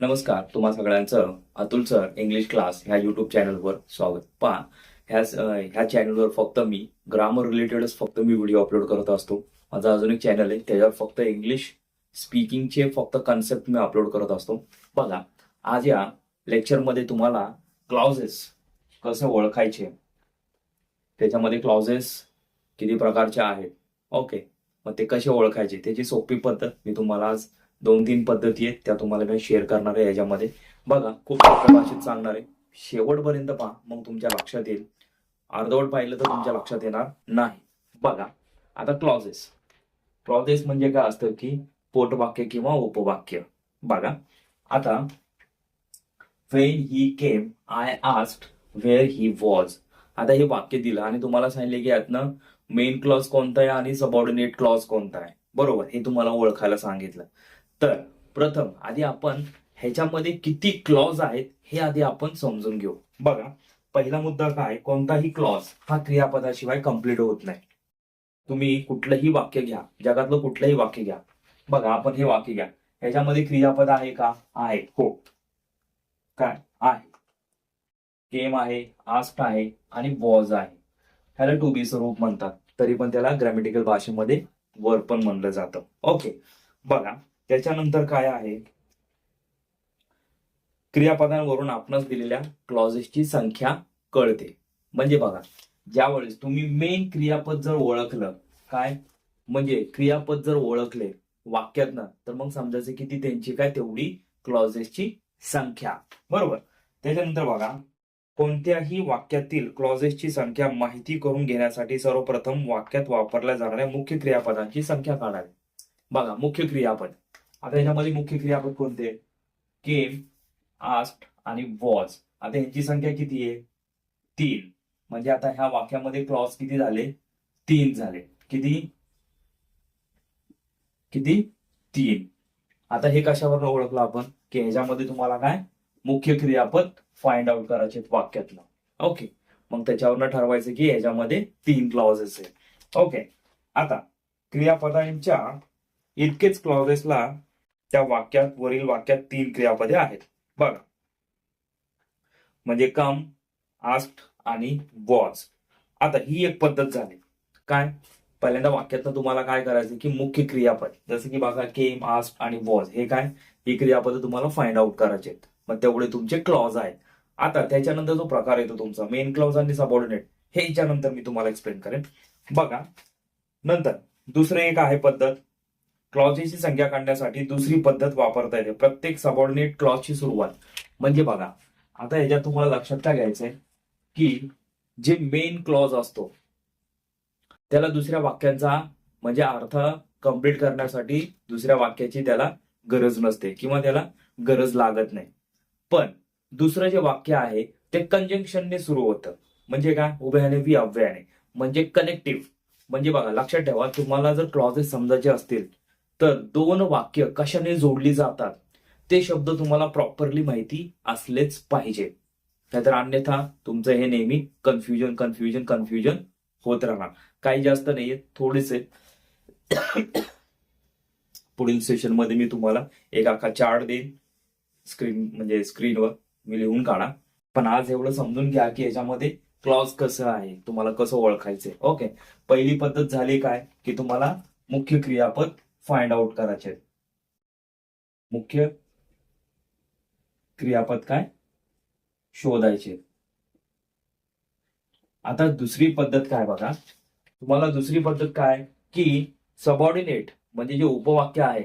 नमस्कार, तुम्हा सगळ्यांचं अतुल सर इंग्लिश क्लास ह्या युट्यूब चॅनलवर स्वागत. पहा, ह्या चॅनलवर फक्त मी ग्रामर रिलेटेडच फक्त मी व्हिडिओ अपलोड करत असतो. माझा अजून एक चॅनल आहे, त्याच्यावर फक्त इंग्लिश स्पीकिंगचे फक्त कन्सेप्ट मी अपलोड करत असतो. बघा, आज या लेक्चरमध्ये तुम्हाला क्लॉजेस कसे ओळखायचे, त्याच्यामध्ये क्लॉजेस किती प्रकारचे आहेत, ओके, मग ते कसे ओळखायचे त्याची सोपी पद्धत मी तुम्हाला आज 2-3 पद्धती आहेत त्या तुम्हाला मी शेअर करणार आहे याच्यामध्ये. बघा, खूप सोप्या भाषेत सांगणार आहे, शेवटपर्यंत पहा, मग तुमच्या लक्षात येईल. अर्धवट पाहिलं तर तुमच्या लक्षात येणार नाही. बघा, आता क्लॉजेस क्लॉजेस म्हणजे काय असतं की पोटवाक्य किंवा उपवाक्य. बघा, आता when he came I asked where he was. आता हे वाक्य दिलं आणि तुम्हाला सांगितले की यातनं मेन क्लॉज कोणता आहे आणि सबऑर्डिनेट क्लॉज कोणता आहे, बरोबर, हे तुम्हाला ओळखायला सांगितलं. तर प्रथम आधी आपण ह्याच्यामध्ये किती क्लॉज आहेत हे आधी आपण समजून घेऊ. बघा, पहिला मुद्दा काय, कोणताही क्लॉज हा क्रियापदाशिवाय कम्प्लीट होत नाही. तुम्ही कुठलंही वाक्य घ्या, जगातलं कुठलंही वाक्य घ्या. बघा, आपण हे वाक्य घ्या, ह्याच्यामध्ये क्रियापद आहे का? आहे. हो, काय आहे? केम आहे, आस्क्ड आहे आणि वॉज आहे. ह्याला टू बी स्वरूप म्हणतात, तरी पण त्याला ग्रॅमॅटिकल भाषेमध्ये वर्ब पण म्हणलं जातं. ओके, बघा, त्याच्यानंतर काय आहे, क्रियापदांवरून आपणास दिलेल्या क्लॉजेसची संख्या कळते. म्हणजे बघा, ज्यावेळेस तुम्ही मेन क्रियापद जर ओळखलं, काय म्हणजे क्रियापद जर ओळखले वाक्यातनं, तर मग समजायचं किती त्यांची काय तेवढी क्लॉजेसची संख्या, बरोबर. त्याच्यानंतर बघा, कोणत्याही वाक्यातील क्लॉजेसची संख्या माहिती करून घेण्यासाठी सर्वप्रथम वाक्यात वापरल्या जाणाऱ्या मुख्य क्रियापदांची संख्या काढावी. बघा, मुख्य क्रियापद, आता याच्यामध्ये मुख्य क्रियापद कोणते? केम, आस्क्ड आणि वॉज. आता यांची संख्या किती आहे? 3. म्हणजे आता ह्या वाक्यामध्ये क्लॉज किती झाले? 3 झाले. किती किती 3. आता हे कशावर ओळखलं आपण की ह्याच्यामध्ये तुम्हाला काय मुख्य क्रियापद फाइंड आउट करायचे वाक्यातलं. ओके, मग त्याच्यावरनं ठरवायचं की ह्याच्यामध्ये 3 क्लॉजेस आहे. ओके, आता क्रियापदांच्या इतकेच क्लॉजेसला त्या वाक्यात, वरील वाक्यात 3 क्रियापदे आहेत. बघा, म्हणजे कम, आस्क्ड आणि वॉज. आता ही एक पद्धत झाली. काय, पहिल्यांदा वाक्यातनं तुम्हाला काय करायचं की मुख्य क्रियापद, जसं की बघा केम, आस्क्ड आणि वॉज, हे काय, ही क्रियापद तुम्हाला फाइंड आउट करायचे आहेत. मग तेवढे तुमचे क्लॉज आहेत. आता त्याच्यानंतर जो प्रकार येतो तुमचा मेन क्लॉज आणि सबऑर्डिनेट, हे याच्यानंतर मी तुम्हाला एक्सप्लेन करेन. बघा, नंतर दुसरे एक आहे पद्धत, क्लॉजेसची संख्या काढण्यासाठी दुसरी पद्धत वापरता येते. प्रत्येक सबऑर्डिनेट क्लॉजची सुरुवात, म्हणजे बघा, आता याच्यात तुम्हाला लक्षात काय घ्यायचंय की जे मेन क्लॉज असतो त्याला दुसऱ्या वाक्यांचा म्हणजे अर्थ कंप्लीट करण्यासाठी दुसऱ्या वाक्याची त्याला गरज नसते किंवा त्याला गरज लागत नाही. पण दुसरं जे वाक्य आहे ते कंजंक्शनने सुरू होतं. म्हणजे काय, उभ्याने वि अव्ययाने, म्हणजे कनेक्टिव्ह. म्हणजे बघा, लक्षात ठेवा, तुम्हाला जर क्लॉजेस समजायचे असतील तर 2 वाक्य कशाने जोडली जातात ते शब्द तुम्हाला प्रॉपरली माहिती असलेच पाहिजे. नाहीतर अन्यथा तुमचं हे नेहमी कन्फ्युजन कन्फ्युजन कन्फ्युजन होत राहणार. काही जास्त नाहीये, थोडेसे. पुढील सेशन मध्ये मी तुम्हाला एक अख्खा चार्ट देईन, म्हणजे स्क्रीनवर मी लिहून काढा. पण आज एवढं समजून घ्या की याच्यामध्ये क्लॉज कसं आहे, तुम्हाला कसं ओळखायचंय. ओके, पहिली पद्धत झाली काय की तुम्हाला मुख्य क्रियापद फाइंड आउट करायचे. मुख्य क्रियापद काय शोधायचे. आता दुसरी पद्धत काय बघा, तुम्हाला दुसरी पद्धत काय की सबऑर्डिनेट म्हणजे जे उपवाक्य आहे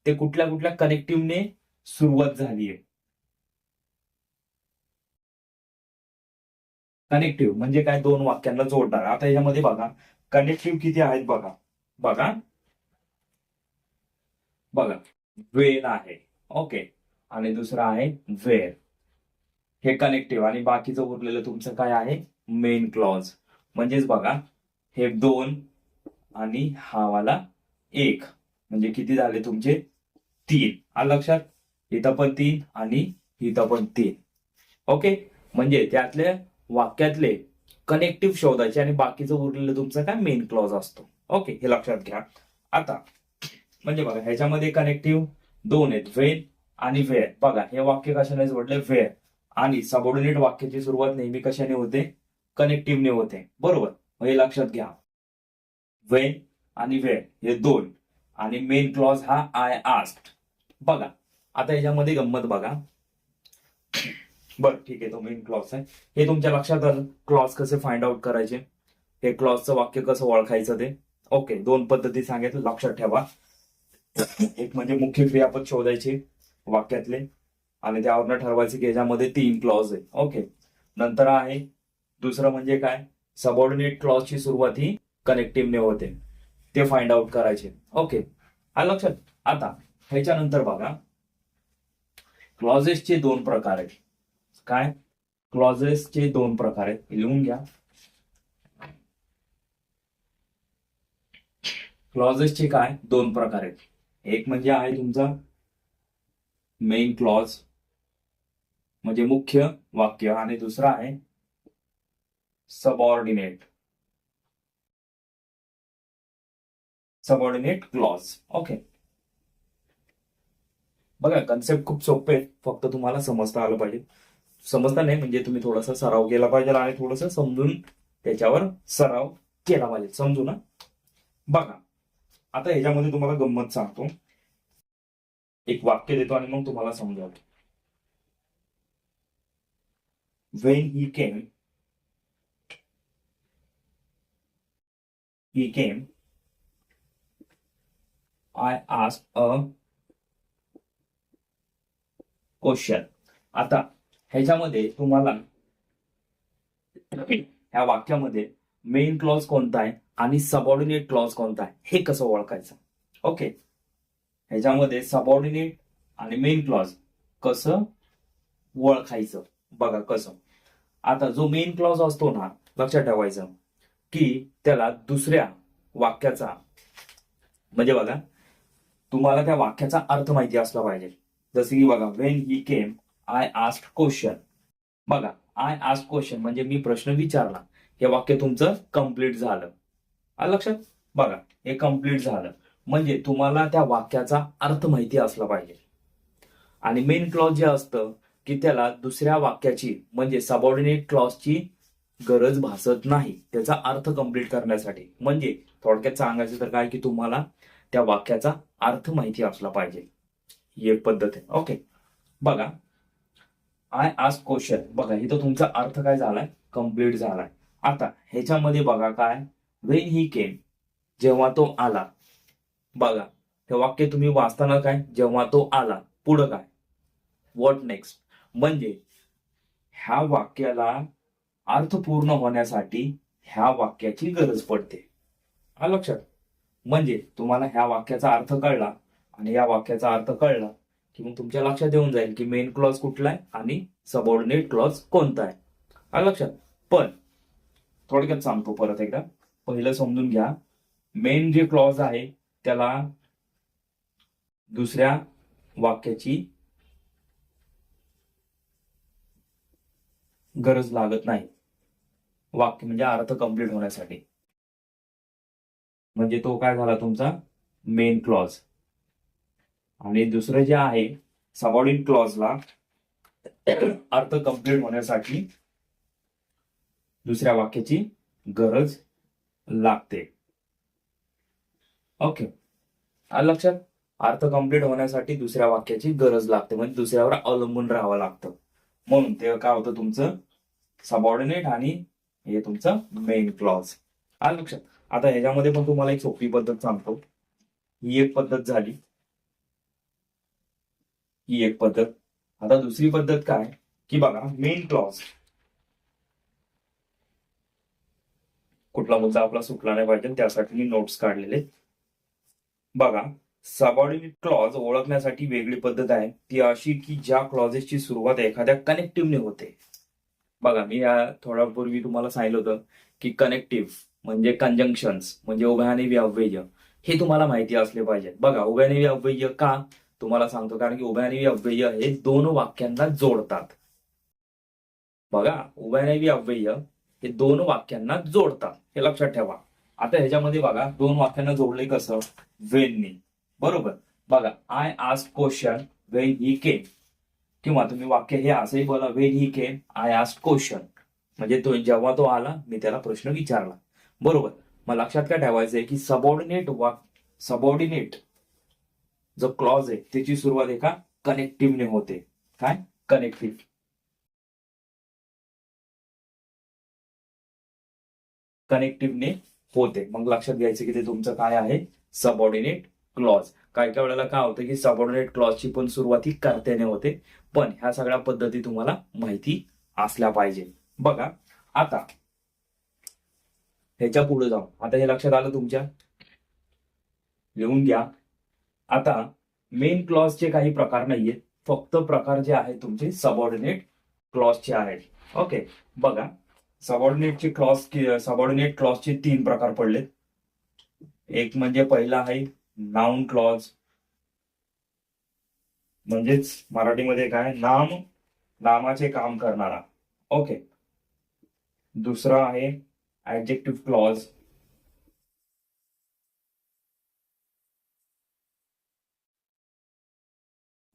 ते कुठल्या कुठल्या कनेक्टिव्हने सुरुवात झालीये. कनेक्टिव्ह म्हणजे काय, 2 वाक्यांना जोडणार. आता याच्यामध्ये बघा, कनेक्टिव्ह किती आहेत बघा. बघा बघा वेन आहे, ओके, आणि दुसरा आहे वेअर, हे कनेक्टिव्ह. आणि बाकीचं उरलेलं तुमचं काय आहे, मेन क्लॉज. म्हणजेच बघा, हे 2 आणि हा वाला 1, म्हणजे किती झाले तुमचे 3. आलं लक्षात? इथं पण 3 आणि इथं पण 3. ओके, म्हणजे त्यातल्या वाक्यातले कनेक्टिव्ह शोधायचे आणि बाकीचं उरलेलं तुमचं काय मेन क्लॉज असतो. ओके, हे लक्षात घ्या. आता म्हणजे बघा, ह्याच्यामध्ये कनेक्टिव्ह 2 आहेत, वेन आणि वेअर. बघा हे वाक्य कशाने जोडले, वेअर. आणि सबऑर्डिनेट वाक्याची सुरुवात नेहमी कशाने होते, कनेक्टिव्हने होते, बरोबर. मग हे लक्षात घ्या, वेन आणि वेअर हे दोन, आणि मेन क्लॉज हा आय आस्क्ड. बघा आता याच्यामध्ये गंमत बघा. बरं ठीक आहे, तो मेन क्लॉज आहे. हे तुमच्या लक्षात आलं क्लॉज कसे फाइंड आउट करायचे, हे क्लॉजचं वाक्य कसं ओळखायचं ते. ओके, दोन पद्धती सांगितलं, लक्षात ठेवा. एक म्हणजे मुख्य क्रियापद शोधायचे वाक्यातले आणि त्यावरनं ठरवायचे की याच्यामध्ये 3 क्लॉज आहे. ओके, नंतर आहे दुसरं म्हणजे काय, सबऑर्डिनेट क्लॉजची सुरुवात ही कनेक्टिव्हने होते, ते फाइंड आउट करायचे. ओके, हा लक्षात. आता ह्याच्यानंतर बघा, क्लॉजेसचे 2 प्रकार आहेत. काय, क्लॉजेसचे 2 प्रकार आहेत, लिहून घ्या. क्लॉजेसचे काय 2 प्रकार आहेत. एक म्हणजे आहे तुमचा मेन क्लॉज म्हणजे मुख्य वाक्य, आणि दुसरा आहे सबऑर्डिनेट क्लॉज. ओके, बघा कन्सेप्ट खूप सोपे आहेत, फक्त तुम्हाला समजता आलं पाहिजे. समजता नाही म्हणजे तुम्ही थोडासा सराव केला पाहिजे आणि थोडंसं समजून त्याच्यावर सराव केला पाहिजे, समजू ना. बघा आता ह्याच्यामध्ये तुम्हाला गंमत सांगतो, एक वाक्य देतो आणि मग तुम्हाला समजावतो. When he came, I asked a question. आता ह्याच्यामध्ये तुम्हाला ह्या वाक्यामध्ये मेन क्लॉज कोणता आहे आणि सबऑर्डिनेट क्लॉज कोणता आहे हे कसं ओळखायचं. ओके, ह्याच्यामध्ये सबऑर्डिनेट आणि मेन क्लॉज कसं ओळखायचं बघा कसं. आता जो मेन क्लॉज असतो ना, लक्षात ठेवायचं की त्याला दुसऱ्या वाक्याचा म्हणजे बघा तुम्हाला त्या वाक्याचा अर्थ माहिती असला पाहिजे. जसं की बघा, Wien he came I asked question. बघा आय आस्क्ड क्वेश्चन म्हणजे मी प्रश्न विचारला, हे वाक्य तुमचं कम्प्लीट झालं. लक्षात बघा, हे कम्प्लीट झालं म्हणजे तुम्हाला त्या वाक्याचा अर्थ माहिती असला पाहिजे. आणि मेन क्लॉज जे असतं की त्याला दुसऱ्या वाक्याची म्हणजे सबऑर्डिनेट क्लॉजची गरज भासत नाही त्याचा अर्थ कंप्लीट करण्यासाठी. म्हणजे थोडक्यात सांगायचं तर काय की तुम्हाला त्या वाक्याचा अर्थ माहिती असला पाहिजे, ही एक पद्धत आहे. ओके, बघा आय आस्क्ड क्वेश्चन, बघा इथं तुमचा अर्थ काय झालाय, कंप्लीट झालाय. आता ह्याच्यामध्ये बघा काय, वेन ही केम जेव्हा तो आला. बघा हे वाक्य तुम्ही वाचताना काय, जेव्हा तो आला, पुढं काय, व्हॉट नेक्स्ट. म्हणजे ह्या वाक्याला अर्थ पूर्ण होण्यासाठी ह्या वाक्याची गरज पडते. लक्षात, म्हणजे तुम्हाला ह्या वाक्याचा अर्थ कळला आणि या वाक्याचा अर्थ कळला की मग तुमच्या लक्षात येऊन जाईल की मेन क्लॉज कुठला आहे आणि सबऑर्डिनेट क्लॉज कोणता आहे. लक्षात. पण थोडक्यात सांगतो परत एकदा, पहिलं समजून घ्या, मेन जे क्लॉज आहे त्याला दुसऱ्या वाक्याची गरज लागत नाही, वाक्य म्हणजे अर्थ कंप्लीट होण्यासाठी. म्हणजे तो काय झाला तुमचा मेन क्लॉज. आणि दुसरं जे आहे सबऑर्डिनेट क्लॉजला अर्थ कंप्लीट होण्यासाठी दुसऱ्या वाक्याची गरज लागते. ओके, लक्षात. अर्थ कंप्लीट होण्यासाठी दुसऱ्या वाक्याची गरज लागते म्हणजे दुसऱ्यावर अवलंबून राहावं लागतं. म्हणून ते काय होतं तुमचं सबऑर्डिनेट आणि हे तुमचं मेन क्लॉज. लक्षात. आता ह्याच्यामध्ये पण तुम्हाला एक सोपी पद्धत सांगतो. ही एक पद्धत झाली, ही एक पद्धत. आता दुसरी पद्धत काय की बघा, मेन क्लॉज, कुठला मुद्दा आपला सुटला नाही पाहिजे त्यासाठी मी नोट्स काढलेले. बघा सबऑर्डिनेट क्लॉज ओळखण्यासाठी वेगळी पद्धत आहे, ती अशी की ज्या क्लॉजेसची सुरुवात एखाद्या कनेक्टिव्हने होते. बघा मी थोड्यापूर्वी तुम्हाला सांगितलं होतं की कनेक्टिव्ह म्हणजे कंजंक्शन्स म्हणजे उभयनिवी अव्यय, हे तुम्हाला माहिती असले पाहिजे. बघा उभयनिवी अव्यय का तुम्हाला सांगतो, कारण की उभयनिवी अव्यय हे 2 वाक्यांना जोडतात. बघा उभयनिवी अव्यय हे 2 वाक्यांना जोडतात, हे लक्षात ठेवा. आता ह्याच्यामध्ये बघा 2 वाक्यांना जोडले कसं, वेननी. बरोबर. बघा I asked question when he came, किंवा तुम्ही वाक्य हे असंही बोला, when he came I asked question, म्हणजे तो जेव्हा तो आला मी त्याला प्रश्न विचारला. बरोबर. मग लक्षात काय ठेवायचंय की सबऑर्डिनेट जो क्लॉज आहे त्याची सुरुवात एका कनेक्टिव्हने होते. काय? कनेक्टिव्ह. कनेक्टिव्हने होते. मग लक्षात घ्यायचं की ते तुमचं काय आहे? Subordinate clause. काय काय वेळेला काय होतं की सबऑर्डिनेट क्लॉजची पण सुरुवात ही कर्त्याने होते. पण ह्या सगळ्या पद्धती तुम्हाला माहिती असल्या पाहिजे. बघा आता ह्याच्या पुढे जाऊ. आता हे लक्षात आलं तुमच्या? लिहून घ्या. आता मेन क्लॉजचे काही प्रकार नाहीयेत, फक्त प्रकार जे आहेत तुमचे सबऑर्डिनेट क्लॉजचे आहेत. ओके. बघा सबऑर्डिनेट क्लॉजचे 3 प्रकार पडलेत. एक म्हणजे पहिला आहे नाउन क्लॉज, म्हणजेच मराठीमध्ये काय? नामाचे काम करणारा. ओके. दुसरा आहे ऍडजेक्टिव्ह क्लॉज,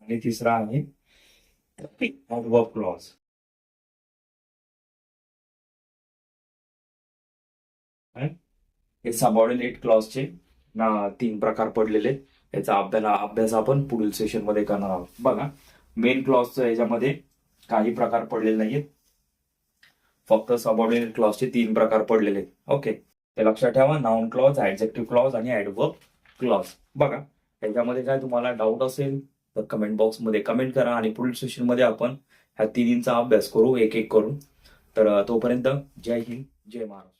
आणि तिसरा आहे ऍडवर्ब क्लॉज. हे सबऑर्डिनेट क्लॉजचे 3 प्रकार पडलेले. याचा अभ्यास आपण पुढील सेशन मध्ये करणार आहोत. बघा मेन क्लॉजचं याच्यामध्ये काही प्रकार पडलेले नाहीयेत, फक्त सबऑर्डिनेट क्लॉजचे 3 प्रकार पडलेले. ओके. ते लक्षात ठेवा, नाउन क्लॉज, ऍडजेक्टिव्ह क्लॉज आणि ऍडवर्ब क्लॉज. बघा याच्यामध्ये काय तुम्हाला डाऊट असेल तर कमेंट बॉक्समध्ये कमेंट करा, आणि पुढील सेशन मध्ये आपण ह्या 3 अभ्यास करू एक एक करून. तर तोपर्यंत जय हिंद, जय महाराष्ट्र.